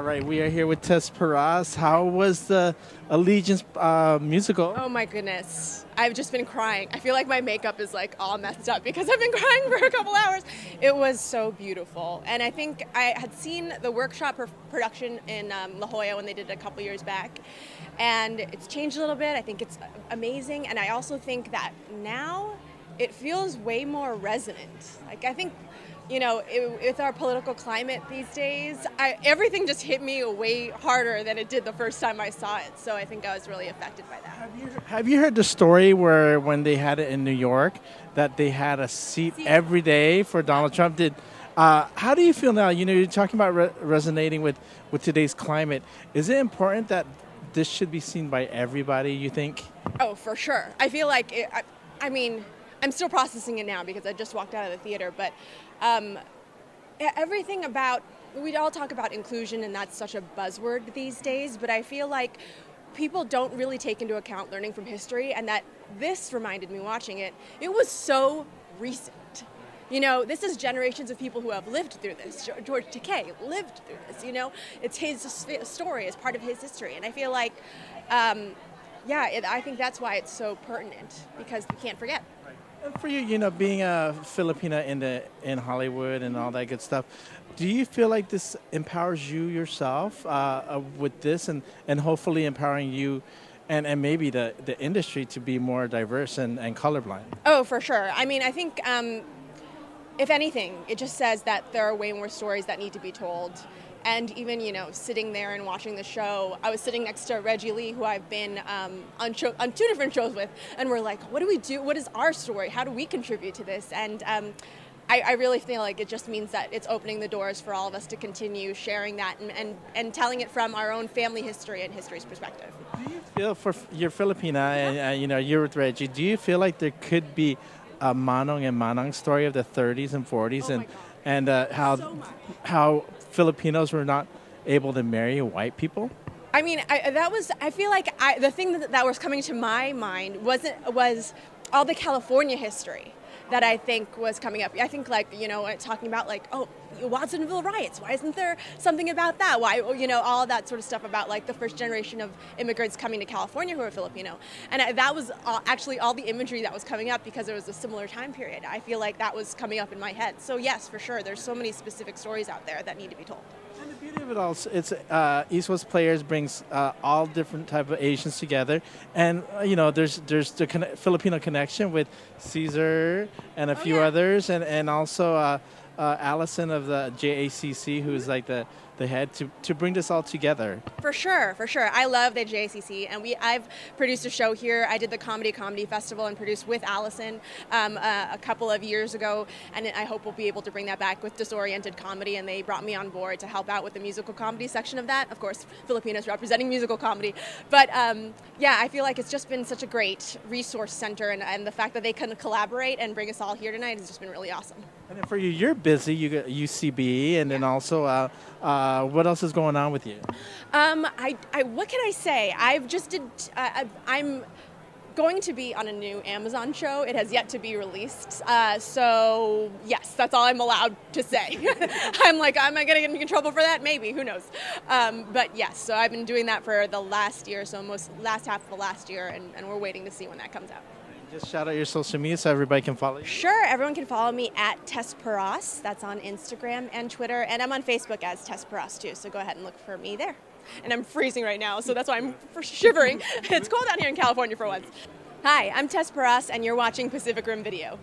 right, we are here with Tess Paras. How was the Allegiance musical? Oh my goodness. I've just been crying. I feel like my makeup is like all messed up because I've been crying for a couple hours. It was so beautiful. And I think I had seen the workshop production in La Jolla when they did it a couple years back. And it's changed a little bit. I think it's amazing. And I also think that now it feels way more resonant. Like I think, you know, with our political climate these days, everything just hit me way harder than it did the first time I saw it. So I think I was really affected by that. Have you heard the story where when they had it in New York, that they had a seat every day for Donald Trump? How do you feel now? You know, you're talking about resonating with today's climate. Is it important that this should be seen by everybody, you think? Oh, for sure. I feel like, I mean, I'm still processing it now because I just walked out of the theater, but everything about, we all talk about inclusion and that's such a buzzword these days, but I feel like people don't really take into account learning from history, and that this reminded me watching it, it was so recent. You know, this is generations of people who have lived through this. George Takei lived through this, you know? It's his story, it's part of his history, and I feel like, I think that's why it's so pertinent, because we can't forget. And for you, you know, being a Filipina in Hollywood and all that good stuff, do you feel like this empowers you yourself with this and hopefully empowering you and maybe the industry to be more diverse and colorblind? Oh, for sure. I mean, I think if anything, it just says that there are way more stories that need to be told. And even, you know, sitting there and watching the show, I was sitting next to Reggie Lee, who I've been on 2 different shows with, and we're like, what do we do? What is our story? How do we contribute to this? And I really feel like it just means that it's opening the doors for all of us to continue sharing that and telling it from our own family history and history's perspective. Do you feel, for you're Filipina, and you know, you're with Reggie, do you feel like there could be a Manong and Manang story of the 30s and 40s and how Filipinos were not able to marry white people? I mean, I feel like the thing that was coming to my mind was all the California history that I think was coming up. I think, like, you know, talking about like, oh, Watsonville riots. Why isn't there something about that? Why, you know, all that sort of stuff about like the first generation of immigrants coming to California who are Filipino. And that was actually all the imagery that was coming up because it was a similar time period. I feel like that was coming up in my head. So yes, for sure, there's so many specific stories out there that need to be told. And the beauty of it all, it's East West Players brings all different type of Asians together, and you know, there's the Filipino connection with Caesar and a few others, and also Allison of the JACC, who's like the head to bring this all together. For sure. I love the JACC, and I've produced a show here. I did the Comedy Festival and produced with Allison a couple of years ago, and I hope we'll be able to bring that back with Disoriented Comedy, and they brought me on board to help out with the musical comedy section of that. Of course, Filipinos representing musical comedy. But I feel like it's just been such a great resource center, and the fact that they can collaborate and bring us all here tonight has just been really awesome. And then for you, you're busy. You got UCB, and then also what else is going on with you? What can I say? I'm going to be on a new Amazon show. It has yet to be released. So yes, that's all I'm allowed to say. I'm like, am I going to get in trouble for that? Maybe, who knows? But yes, so I've been doing that for the last year, so last half of the last year, and we're waiting to see when that comes out. Just shout out your social media so everybody can follow you. Sure, everyone can follow me at Tess Paras. That's on Instagram and Twitter, and I'm on Facebook as Tess Paras too, so go ahead and look for me there. And I'm freezing right now, so that's why I'm shivering. It's cold out here in California for once. Hi, I'm Tess Paras, and you're watching Pacific Rim Video.